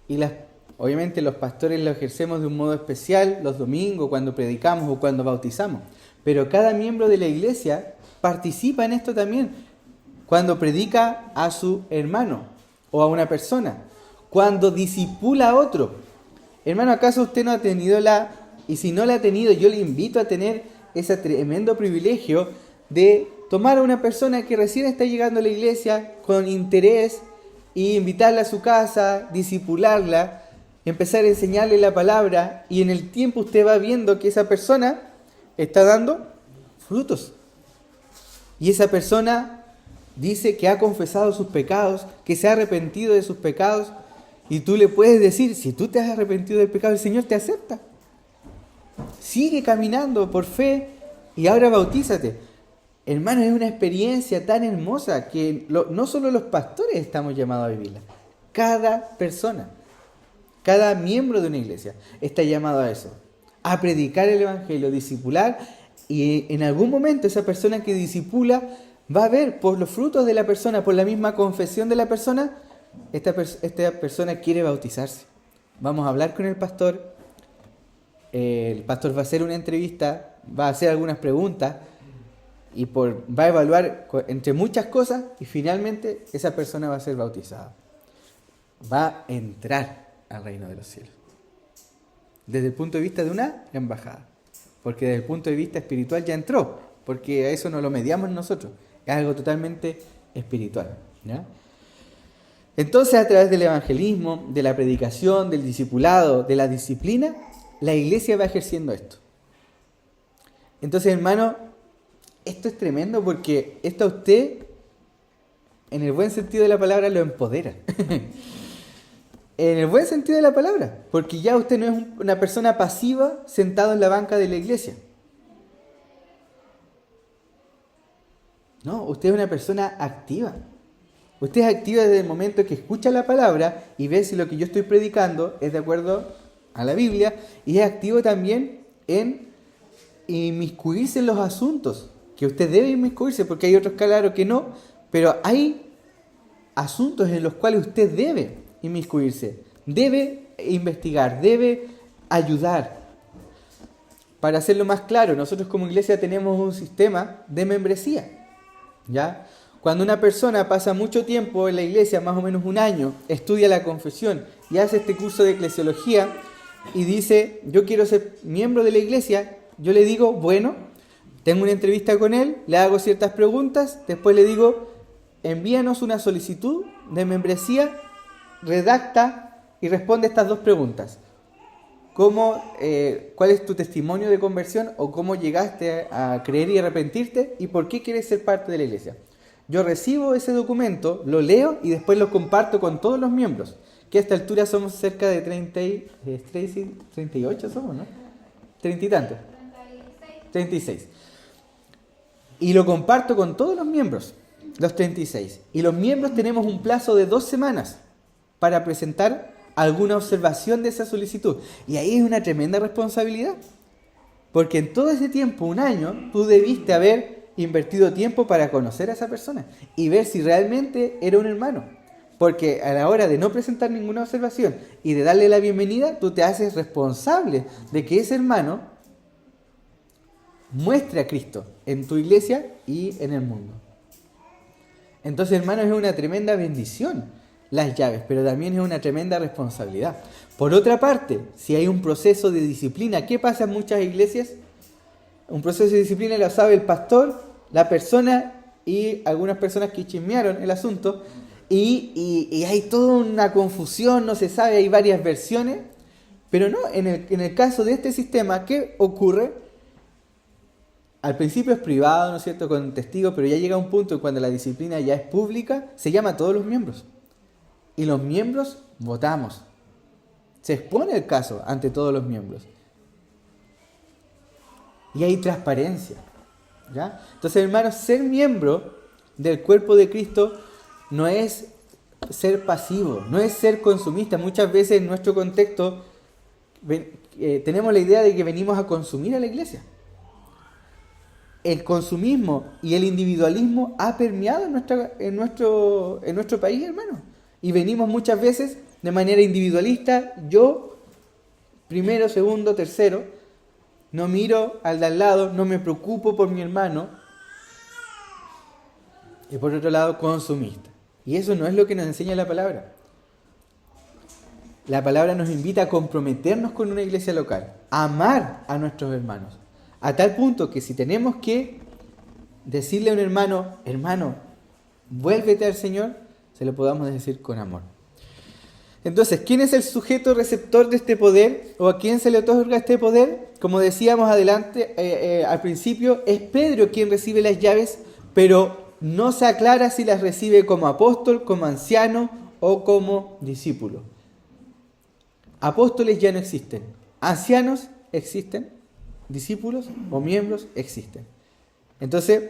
Y obviamente los pastores lo ejercemos de un modo especial los domingos, cuando predicamos o cuando bautizamos. Pero cada miembro de la iglesia participa en esto también. Cuando predica a su hermano o a una persona. Cuando discipula a otro. Hermano, ¿acaso usted no ha tenido y si no la ha tenido, yo le invito a tener ese tremendo privilegio de tomar a una persona que recién está llegando a la iglesia con interés y invitarla a su casa, discipularla, empezar a enseñarle la palabra, y en el tiempo usted va viendo que esa persona está dando frutos. Y esa persona dice que ha confesado sus pecados, que se ha arrepentido de sus pecados, y tú le puedes decir, si tú te has arrepentido del pecado, el Señor te acepta. Sigue caminando por fe y ahora bautízate. Hermano, es una experiencia tan hermosa que no solo los pastores estamos llamados a vivirla. Cada persona, cada miembro de una iglesia está llamado a eso. A predicar el evangelio, discipular, y en algún momento esa persona que discipula va a ver por los frutos de la persona, por la misma confesión de la persona, esta persona quiere bautizarse. Vamos a hablar con el pastor va a hacer una entrevista, va a hacer algunas preguntas, y va a evaluar entre muchas cosas, y finalmente esa persona va a ser bautizada. Va a entrar al reino de los cielos. Desde el punto de vista de una embajada. Porque desde el punto de vista espiritual ya entró, porque a eso no lo mediamos nosotros. Es algo totalmente espiritual, ¿ya? Entonces, a través del evangelismo, de la predicación, del discipulado, de la disciplina, la iglesia va ejerciendo esto. Entonces, hermano, esto es tremendo, porque esto a usted, en el buen sentido de la palabra, lo empodera. En el buen sentido de la palabra, porque ya usted no es una persona pasiva sentado en la banca de la iglesia. No, usted es una persona activa. Usted es activa desde el momento que escucha la palabra y ve si lo que yo estoy predicando es de acuerdo a la Biblia, y es activo también en inmiscuirse en los asuntos que usted debe inmiscuirse, porque hay otros, claro, que no, pero hay asuntos en los cuales usted debe inmiscuirse, debe investigar, debe ayudar. Para hacerlo más claro, nosotros como iglesia tenemos un sistema de membresía, ¿ya? Cuando una persona pasa mucho tiempo en la iglesia, más o menos un año, estudia la confesión y hace este curso de eclesiología y dice, yo quiero ser miembro de la iglesia, yo le digo, bueno, tengo una entrevista con él, le hago ciertas preguntas, después le digo, envíanos una solicitud de membresía, redacta y responde estas 2 preguntas. ¿Cuál es tu testimonio de conversión o cómo llegaste a creer y arrepentirte y por qué quieres ser parte de la iglesia? Yo recibo ese documento, lo leo y después lo comparto con todos los miembros, que a esta altura somos cerca de 38 somos, ¿no? 30 y tantos. 36. Y lo comparto con todos los miembros, los 36. Y los miembros tenemos un plazo de 2 semanas para presentar alguna observación de esa solicitud. Y ahí es una tremenda responsabilidad. Porque en todo ese tiempo, un año, tú debiste haber invertido tiempo para conocer a esa persona y ver si realmente era un hermano. Porque a la hora de no presentar ninguna observación y de darle la bienvenida, tú te haces responsable de que ese hermano muestre a Cristo en tu iglesia y en el mundo. Entonces, hermanos, es una tremenda bendición las llaves, pero también es una tremenda responsabilidad. Por otra parte, si hay un proceso de disciplina, ¿qué pasa en muchas iglesias? Un proceso de disciplina lo sabe el pastor, la persona y algunas personas que chismearon el asunto, y hay toda una confusión, no se sabe, hay varias versiones, pero no, en el caso de este sistema, ¿qué ocurre? Al principio es privado, ¿no es cierto?, con testigos, pero ya llega un punto en cuando la disciplina ya es pública, se llama a todos los miembros. Y los miembros votamos. Se expone el caso ante todos los miembros. Y hay transparencia, ¿ya? Entonces, hermanos, ser miembro del cuerpo de Cristo no es ser pasivo, no es ser consumista. Muchas veces en nuestro contexto tenemos la idea de que venimos a consumir a la iglesia. El consumismo y el individualismo ha permeado en nuestro país, hermano. Y venimos muchas veces de manera individualista, yo, primero, segundo, tercero, no miro al de al lado, no me preocupo por mi hermano. Y por otro lado, consumista. Y eso no es lo que nos enseña la palabra. La palabra nos invita a comprometernos con una iglesia local, a amar a nuestros hermanos. A tal punto que si tenemos que decirle a un hermano, hermano, vuélvete al Señor, se lo podamos decir con amor. Entonces, ¿quién es el sujeto receptor de este poder? ¿O a quién se le otorga este poder? Como decíamos al principio, es Pedro quien recibe las llaves, pero no se aclara si las recibe como apóstol, como anciano o como discípulo. Apóstoles ya no existen. Ancianos existen. Discípulos o miembros existen. Entonces,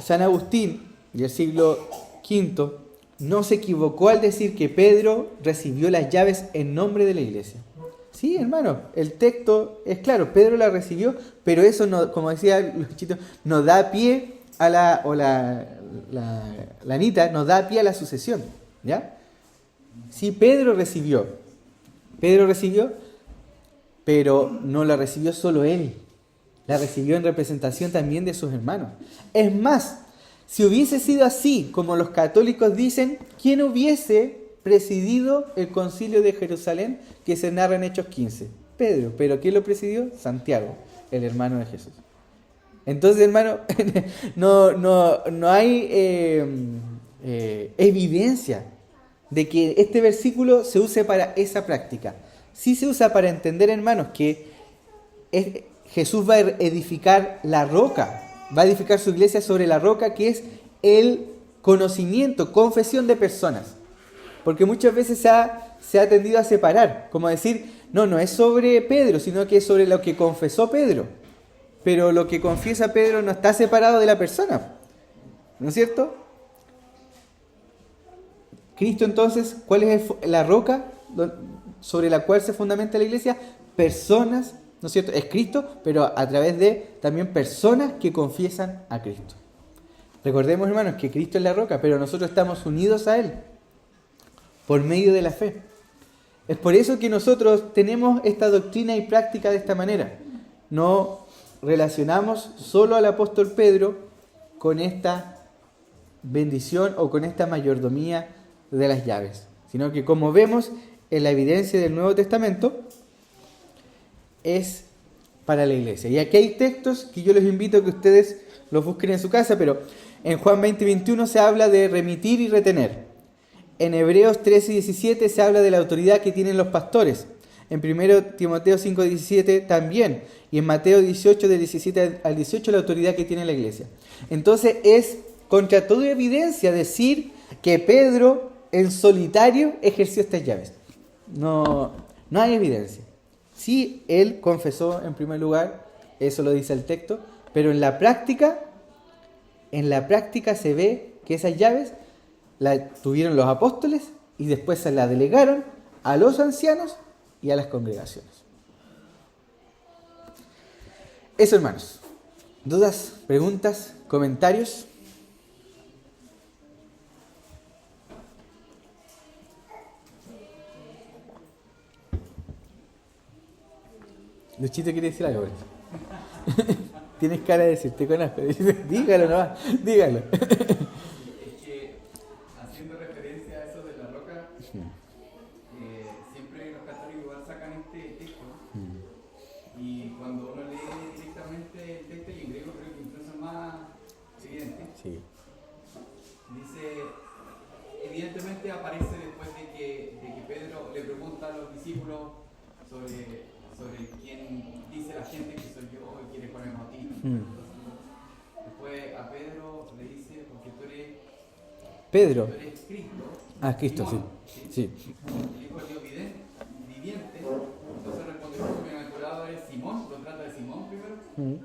San Agustín, del siglo V, no se equivocó al decir que Pedro recibió las llaves en nombre de la iglesia. Sí, hermano, el texto es claro, Pedro la recibió, pero eso, no, como decía Luchito, nos da pie a la Anita, nos da pie a la sucesión, ¿ya? Sí, Pedro recibió, pero no la recibió solo él, la recibió en representación también de sus hermanos. Es más, si hubiese sido así, como los católicos dicen, ¿quién hubiese presidido el concilio de Jerusalén que se narra en Hechos 15? Pedro. ¿Pero quién lo presidió? Santiago, el hermano de Jesús. Entonces, hermano, no hay evidencia de que este versículo se use para esa práctica. Sí se usa para entender, hermanos, que Jesús va a edificar la roca, va a edificar su iglesia sobre la roca, que es el conocimiento, confesión de personas. Porque muchas veces se ha tendido a separar, como decir, no es sobre Pedro, sino que es sobre lo que confesó Pedro. Pero lo que confiesa Pedro no está separado de la persona, ¿no es cierto? Cristo, entonces, ¿cuál es la roca sobre la cual se fundamenta la iglesia? Personas, ¿no es cierto? Es Cristo, pero a través de también personas que confiesan a Cristo. Recordemos, hermanos, que Cristo es la roca, pero nosotros estamos unidos a Él por medio de la fe. Es por eso que nosotros tenemos esta doctrina y práctica de esta manera. No relacionamos solo al apóstol Pedro con esta bendición o con esta mayordomía de las llaves, sino que, como vemos en la evidencia del Nuevo Testamento, es para la iglesia. Y aquí hay textos que yo les invito a que ustedes los busquen en su casa, pero en Juan 20:21 se habla de remitir y retener. En Hebreos 13:17 se habla de la autoridad que tienen los pastores. En 1 Timoteo 5:17 también. Y en Mateo 18, del 17 al 18, la autoridad que tiene la iglesia. Entonces es contra toda evidencia decir que Pedro en solitario ejerció estas llaves. No hay evidencia. Sí, él confesó en primer lugar, eso lo dice el texto, pero en la práctica se ve que esas llaves las tuvieron los apóstoles y después se las delegaron a los ancianos y a las congregaciones. Eso, hermanos. ¿Dudas, preguntas, comentarios? Luchito quiere decir algo. Tienes cara de decir, te conozco. Dígalo nomás, dígalo. Es que, haciendo referencia a eso de la roca, siempre los católicos igual sacan este texto, y cuando uno lee directamente el texto, y en griego creo que incluso es más evidente, Sí. dice, evidentemente aparece después de que Pedro le pregunta a los discípulos sobre quién dice la gente que soy yo y quiere ponernos a ti. Después a Pedro le dice, porque tú eres Pedro. Cristo. Cristo, Simón, sí. el hijo del Dios viviente. Entonces respondió, bienaventurado eres Simón, lo trata de Simón primero. Hijo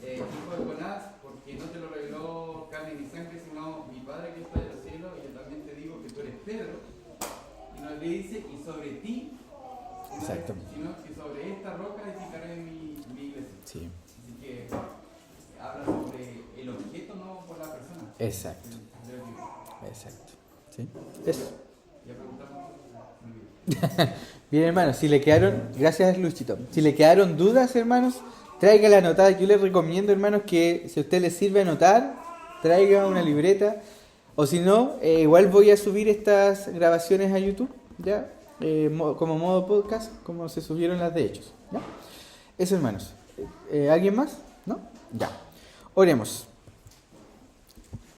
de Jonás, porque no te lo reveló carne ni sangre, sino mi Padre que está en los cielos, y yo también te digo que tú eres Pedro. Y nos le dice, y sobre ti, Exacto. sino que sobre esta roca edificaré mi iglesia. Sí. Así que habla sobre el objeto, no por la persona. Exacto. Exacto. ¿Sí? Eso. Ya preguntamos. Me olvidé. Bien, hermanos, si le quedaron, gracias Luchito, si le quedaron dudas, hermanos, tráigala anotada. Yo les recomiendo, hermanos, que si a usted les sirve anotar, traiga una libreta, o si no, igual voy a subir estas grabaciones a YouTube, ya, como modo podcast, como se subieron las de Hechos, ¿ya? Eso, hermanos. ¿Alguien más? ¿No? Ya. Oremos.